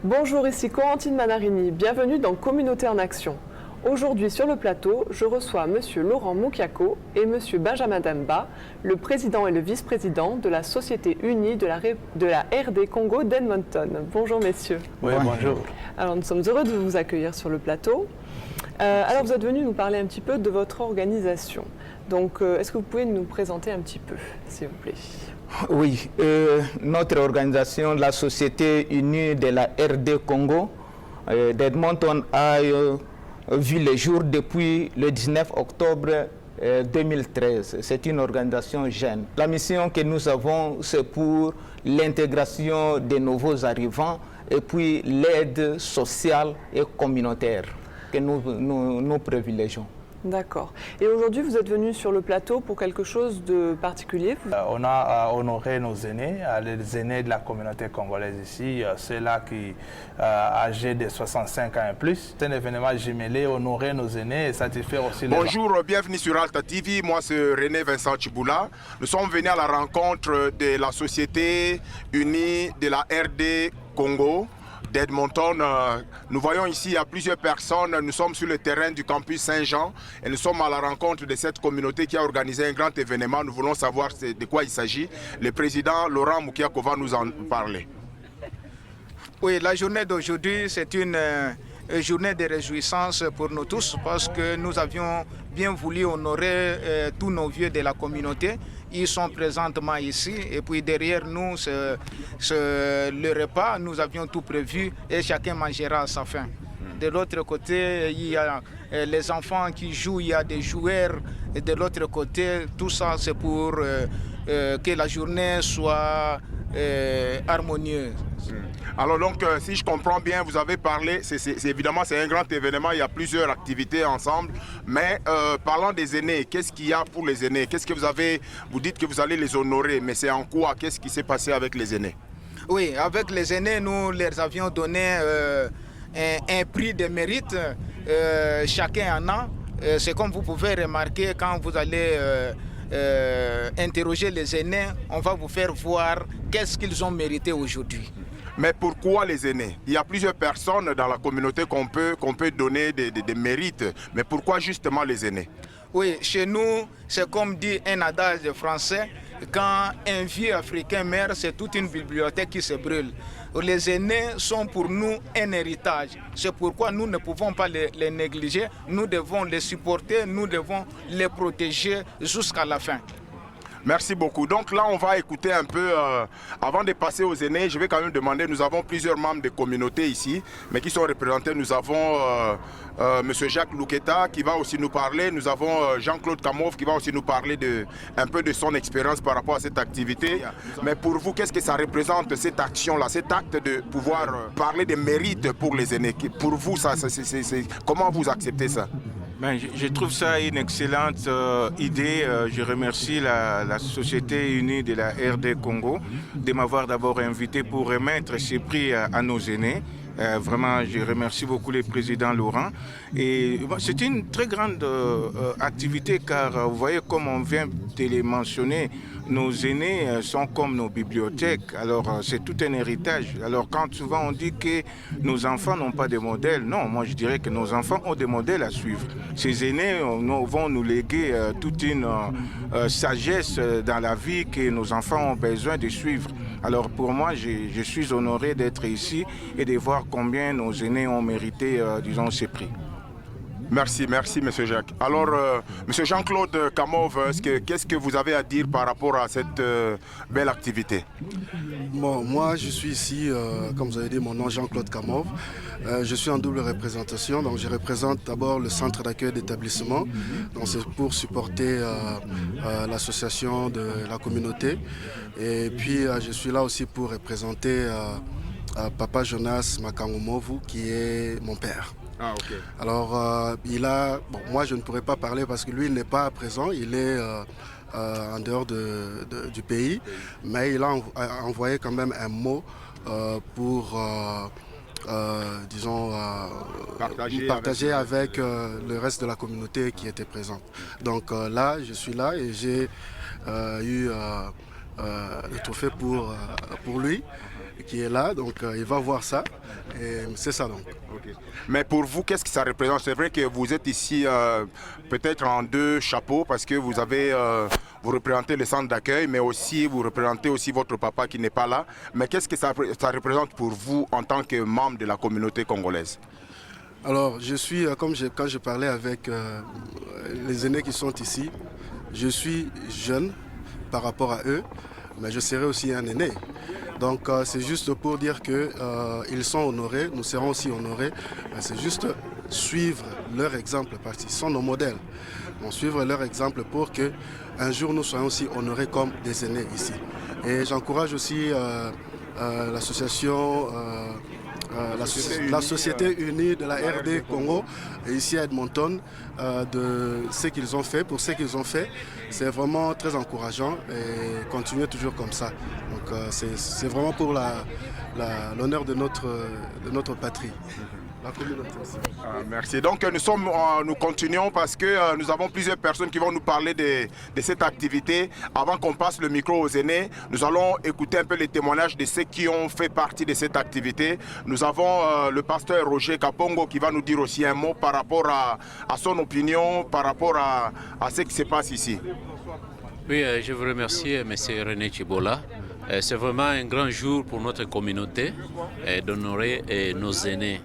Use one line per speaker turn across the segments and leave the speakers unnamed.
Bonjour, ici Corentine Manarini, bienvenue dans Communauté en Action. Aujourd'hui sur le plateau, je reçois M. Laurent Mukiako et M. Benjamin Demba, le président et le vice-président de la Société unie de la RD Congo d'Edmonton. Bonjour messieurs.
Oui, bonjour.
Alors nous sommes heureux de vous accueillir sur le plateau. Alors vous êtes venus nous parler un petit peu de votre organisation. Donc est-ce que vous pouvez nous présenter un petit peu, s'il vous plaît?
Oui, notre organisation, la Société unie de la RD Congo d'Edmonton a vu le jour depuis le 19 octobre 2013. C'est une organisation jeune. La mission que nous avons, c'est pour l'intégration des nouveaux arrivants et puis l'aide sociale et communautaire que nous privilégions.
D'accord. Et aujourd'hui, vous êtes venu sur le plateau pour quelque chose de particulier?
On a honoré nos aînés, les aînés de la communauté congolaise ici, ceux-là qui âgés de 65 ans et plus. C'est un événement jumelé, honorer nos aînés et satisfaire aussi les...
Bonjour, bienvenue sur Alta TV. Moi, c'est René Vincent Chiboula. Nous sommes venus à la rencontre de la Société unie de la RD Congo d'Edmonton. Nous voyons ici, il y a plusieurs personnes. Nous sommes sur le terrain du campus Saint-Jean et nous sommes à la rencontre de cette communauté qui a organisé un grand événement. Nous voulons savoir de quoi il s'agit. Le président Laurent Mukiako va nous en parler.
Oui, la journée d'aujourd'hui, c'est une journée de réjouissance pour nous tous parce que nous avions bien voulu honorer tous nos vieux de la communauté. Ils sont présentement ici et puis derrière nous, le repas, nous avions tout prévu et chacun mangera à sa faim. De l'autre côté, il y a les enfants qui jouent, il y a des joueurs. Et de l'autre côté, tout ça, c'est pour que la journée soit harmonieuse.
Alors donc, si je comprends bien, vous avez parlé, évidemment c'est un grand événement, il y a plusieurs activités ensemble, mais parlant des aînés, qu'est-ce qu'il y a pour les aînés? Qu'est-ce que vous dites que vous allez les honorer, mais c'est en quoi? Qu'est-ce qui s'est passé avec les aînés?
Oui, avec les aînés, nous leur avions donné un prix de mérite, chacun en a. C'est comme vous pouvez remarquer quand vous allez interroger les aînés, on va vous faire voir qu'est-ce qu'ils ont mérité aujourd'hui.
Mais pourquoi les aînés? Il y a plusieurs personnes dans la communauté qu'on peut donner des mérites, mais pourquoi justement les aînés?
Oui, chez nous, c'est comme dit un adage français, quand un vieux africain meurt, c'est toute une bibliothèque qui se brûle. Les aînés sont pour nous un héritage. C'est pourquoi nous ne pouvons pas les négliger. Nous devons les supporter, nous devons les protéger jusqu'à la fin.
Merci beaucoup. Donc là, on va écouter un peu, avant de passer aux aînés, je vais quand même demander, nous avons plusieurs membres de communautés ici, mais qui sont représentés. Nous avons M. Jacques Louketa qui va aussi nous parler. Nous avons Jean-Claude Kamov qui va aussi nous parler un peu de son expérience par rapport à cette activité. Mais pour vous, qu'est-ce que ça représente, cette action-là, cet acte de pouvoir parler des mérites pour les aînés? Pour vous, comment vous acceptez ça?
Ben, je trouve ça une excellente idée. Je remercie la Société unie de la RD Congo de m'avoir d'abord invité pour remettre ces prix à nos aînés. Vraiment, je remercie beaucoup le président Laurent. Et c'est une très grande activité car vous voyez, comme on vient de les mentionner, nos aînés sont comme nos bibliothèques. Alors, c'est tout un héritage. Alors, quand souvent on dit que nos enfants n'ont pas de modèles, non, moi je dirais que nos enfants ont des modèles à suivre. Ces aînés vont nous léguer toute une sagesse dans la vie que nos enfants ont besoin de suivre. Alors, pour moi, je suis honoré d'être ici et de voir combien nos aînés ont mérité, disons, ces prix.
Merci, merci M. Jacques. Alors, M. Jean-Claude Kamov, qu'est-ce que vous avez à dire par rapport à cette belle activité?
Bon, moi, je suis ici, comme vous avez dit, mon nom est Jean-Claude Kamov. Je suis en double représentation, donc je représente d'abord le centre d'accueil d'établissement. Donc c'est pour supporter l'association de la communauté. Et puis, je suis là aussi pour représenter Papa Jonas Makangomovu, qui est mon père.
Ah, ok.
Alors, moi je ne pourrais pas parler parce que lui il n'est pas présent, il est en dehors du pays, mais il a envoyé quand même un mot pour disons, partager avec le reste de la communauté qui était présente. Donc là, je suis là et j'ai eu le trophée pour lui qui est là, donc il va voir ça et c'est ça donc.
Okay. Mais pour vous, qu'est-ce que ça représente? C'est vrai que vous êtes ici peut-être en deux chapeaux parce que vous représentez le centre d'accueil, mais aussi vous représentez aussi votre papa qui n'est pas là. Mais qu'est-ce que ça représente pour vous en tant que membre de la communauté congolaise?
Alors je suis, quand je parlais avec les aînés qui sont ici, je suis jeune par rapport à eux, mais je serai aussi un aîné. Donc c'est juste pour dire qu'ils sont honorés, nous serons aussi honorés. C'est juste suivre leur exemple parce qu'ils sont nos modèles. Donc, suivre leur exemple pour qu'un jour nous soyons aussi honorés comme des aînés ici. Et j'encourage aussi l'association, la Société Unie de la RD Congo, ici à Edmonton, de ce qu'ils ont fait. Pour ce qu'ils ont fait, c'est vraiment très encourageant et continuer toujours comme ça. Donc c'est vraiment pour l'honneur de notre patrie. La communauté aussi.
Merci. Donc nous continuons parce que nous avons plusieurs personnes qui vont nous parler de cette activité. Avant qu'on passe le micro aux aînés, nous allons écouter un peu les témoignages de ceux qui ont fait partie de cette activité. Nous avons le pasteur Roger Kapongo qui va nous dire aussi un mot par rapport à son opinion, par rapport à ce qui se passe ici.
Oui, je vous remercie, M. René Chibola. C'est vraiment un grand jour pour notre communauté d'honorer nos aînés,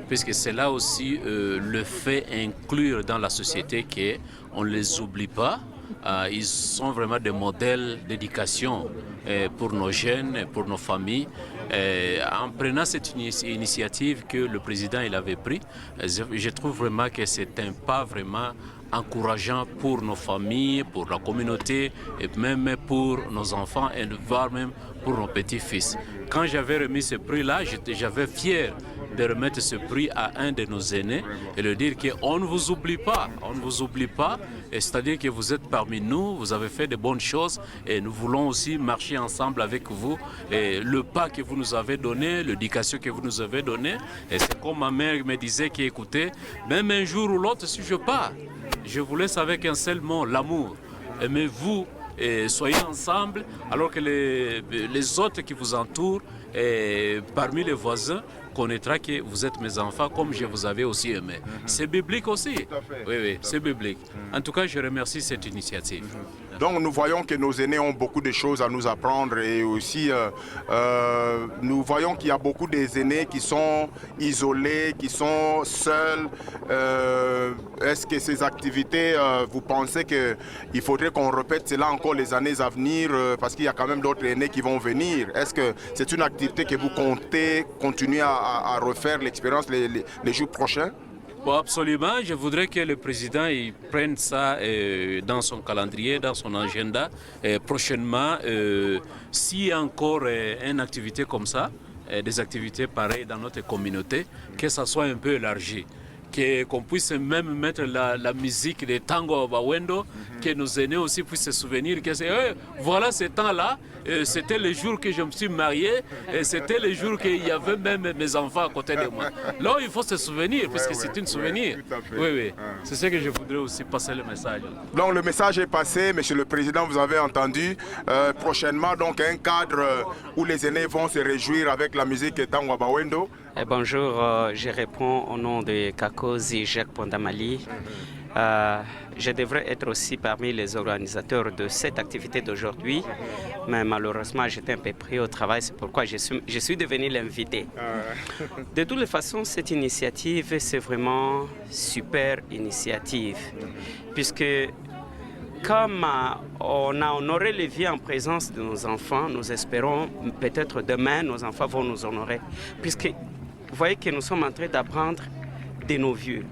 puisque c'est là aussi le fait inclure dans la société qu'on ne les oublie pas. Ils sont vraiment des modèles d'éducation pour nos jeunes, pour nos familles. En prenant cette initiative que le président il avait pris, je trouve vraiment que c'est un pas vraiment encourageant pour nos familles, pour la communauté et même pour nos enfants et voire même pour nos petits-fils. Quand j'avais remis ce prix-là, j'avais fier de remettre ce prix à un de nos aînés et de dire qu'on ne vous oublie pas, on ne vous oublie pas, c'est-à-dire que vous êtes parmi nous, vous avez fait de bonnes choses et nous voulons aussi marcher ensemble avec vous. Et le pas que vous nous avez donné, l'éducation que vous nous avez donnée, et c'est comme ma mère me disait écoutez, même un jour ou l'autre si je pars, je vous laisse avec un seul mot, l'amour. Aimez-vous et soyez ensemble alors que les autres qui vous entourent, et parmi les voisins, connaîtra que vous êtes mes enfants comme je vous avais aussi aimé. C'est biblique aussi. Oui, oui, c'est biblique. En tout cas, je remercie cette initiative.
Donc nous voyons que nos aînés ont beaucoup de choses à nous apprendre et aussi nous voyons qu'il y a beaucoup des aînés qui sont isolés, qui sont seuls. Est-ce que ces activités, vous pensez qu'il faudrait qu'on répète cela encore les années à venir parce qu'il y a quand même d'autres aînés qui vont venir? Est-ce que c'est une activité que vous comptez continuer à refaire l'expérience les jours prochains?
Bon, absolument, je voudrais que le président il prenne ça dans son calendrier, dans son agenda. Prochainement, s'il y a encore une activité comme ça, des activités pareilles dans notre communauté, que ça soit un peu élargi. Qu'on puisse même mettre la musique des tango bawendo, que nos aînés aussi puissent se souvenir que voilà ce temps-là, c'était le jour que je me suis marié, c'était le jour qu'il y avait même mes enfants à côté de moi. Là, il faut se souvenir, parce que c'est un souvenir. Oui, oui. C'est ce que je voudrais aussi passer le message.
Donc le message est passé, Monsieur le Président, vous avez entendu. Prochainement, donc un cadre où les aînés vont se réjouir avec la musique tango bawendo.
Bonjour, je réponds au nom de Kakozi Jacques Pondamali. Je devrais être aussi parmi les organisateurs de cette activité d'aujourd'hui, mais malheureusement j'étais un peu pris au travail, c'est pourquoi je suis devenu l'invité. De toutes les façons, cette initiative, c'est vraiment une super initiative, puisque comme on a honoré les vies en présence de nos enfants, nous espérons peut-être demain nos enfants vont nous honorer, puisque vous voyez que nous sommes en train d'apprendre de nos vieux.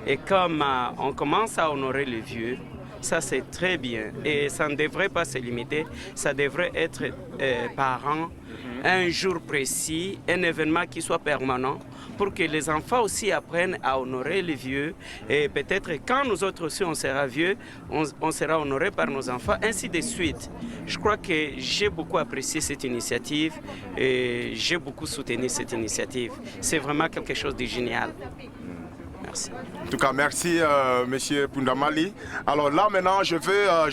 Et comme on commence à honorer les vieux, Ça, c'est très bien. Et ça ne devrait pas se limiter. Ça devrait être par an, un jour précis, un événement qui soit permanent pour que les enfants aussi apprennent à honorer les vieux. Et peut-être quand nous autres aussi on sera vieux, on sera honoré par nos enfants, ainsi de suite. Je crois que j'ai beaucoup apprécié cette initiative et j'ai beaucoup soutenu cette initiative. C'est vraiment quelque chose de génial. Merci.
En tout cas, merci Monsieur Pundamali. Alors là maintenant, je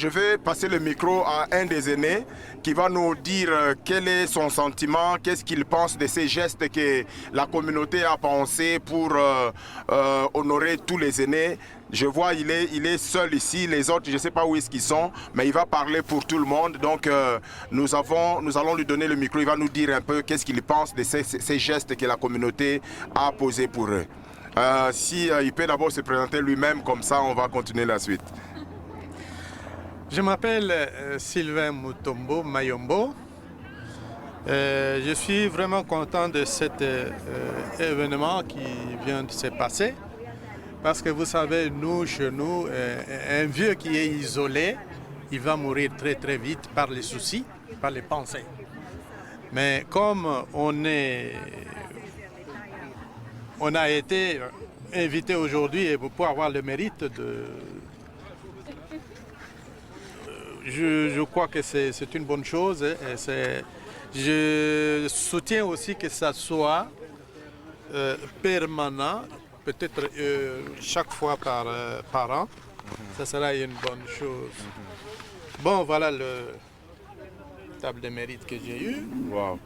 vais passer le micro à un des aînés qui va nous dire quel est son sentiment, qu'est-ce qu'il pense de ces gestes que la communauté a pensé pour honorer tous les aînés. Je vois, il est seul ici, les autres, je ne sais pas où est-ce qu'ils sont, mais il va parler pour tout le monde. Donc nous allons lui donner le micro, il va nous dire un peu qu'est-ce qu'il pense de ces gestes que la communauté a posés pour eux. Il peut d'abord se présenter lui-même, comme ça on va continuer la suite.
Je m'appelle Sylvain Mutombo Mayombo. Je suis vraiment content de cet événement qui vient de se passer. Parce que vous savez, nous, chez nous, un vieux qui est isolé, il va mourir très très vite par les soucis, par les pensées. Mais comme on a été invité aujourd'hui et pour avoir le mérite de... Je crois que c'est une bonne chose. Et je soutiens aussi que ça soit permanent, peut-être chaque fois par an. Ça sera une bonne chose. Bon, voilà le table de mérite que j'ai eu.
Wow.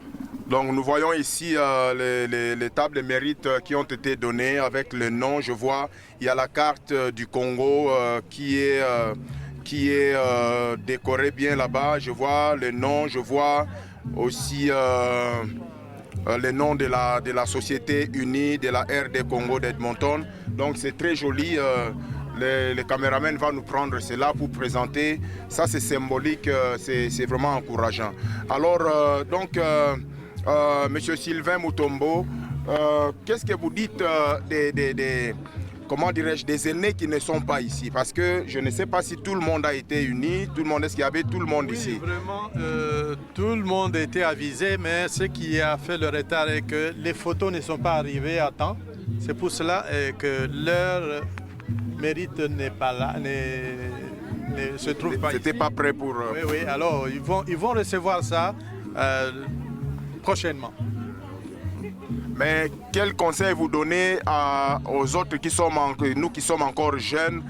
Donc nous voyons ici les tables de mérite qui ont été données avec le nom. Je vois, il y a la carte du Congo qui est décorée bien là-bas. Je vois le nom, je vois aussi le nom de la Société Unie de la RD Congo d'Edmonton. Donc c'est très joli. Le caméraman va nous prendre cela pour présenter. Ça c'est symbolique, c'est vraiment encourageant. Alors Monsieur Sylvain Mutombo, qu'est-ce que vous dites comment dirais-je, des aînés qui ne sont pas ici? Parce que je ne sais pas si tout le monde a été uni, est-ce qu'il y avait tout le monde ici?
Oui, vraiment, tout le monde a été avisé, mais ce qui a fait le retard est que les photos ne sont pas arrivées à temps. C'est pour cela que leur mérite n'est pas là, ne se trouve pas ici.
C'était pas prêt pour...
Oui, alors ils vont recevoir ça prochainement.
Mais quel conseil vous donnez aux autres nous qui sommes encore jeunes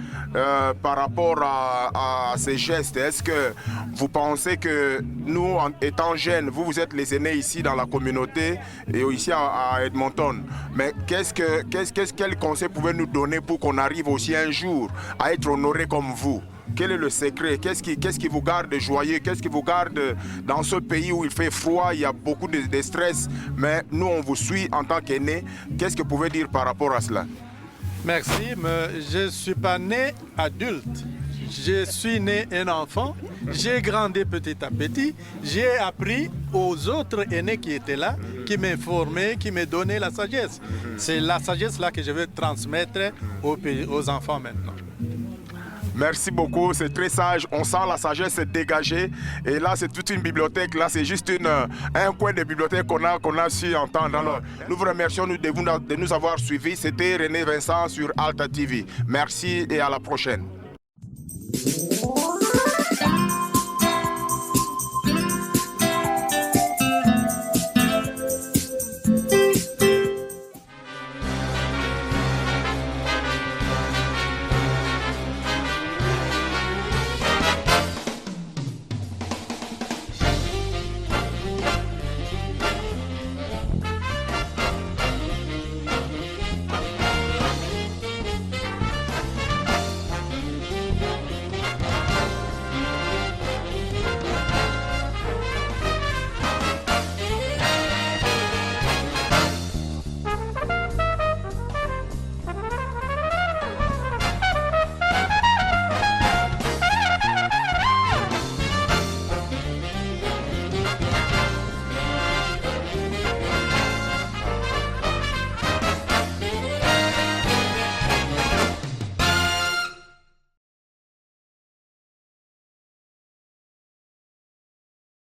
par rapport à ces gestes? Est-ce que vous pensez que nous, étant jeunes, vous êtes les aînés ici dans la communauté et ici à Edmonton, mais quel conseil pouvez-vous nous donner pour qu'on arrive aussi un jour à être honorés comme vous? Quel est le secret? Qu'est-ce qui vous garde joyeux? Qu'est-ce qui vous garde dans ce pays où il fait froid, il y a beaucoup de stress, mais nous on vous suit en tant qu'aînés? Qu'est-ce que vous pouvez dire par rapport à cela?
Merci, mais je ne suis pas né adulte. Je suis né un enfant, j'ai grandi petit à petit, j'ai appris aux autres aînés qui étaient là, qui m'informaient, qui me donnaient la sagesse. C'est la sagesse là que je veux transmettre aux enfants maintenant.
Merci beaucoup, c'est très sage. On sent la sagesse dégagée. Et là, c'est toute une bibliothèque. Là, c'est juste un coin de bibliothèque qu'on a su entendre. Alors, nous vous remercions de nous avoir suivis. C'était René Vincent sur Alta TV. Merci et à la prochaine.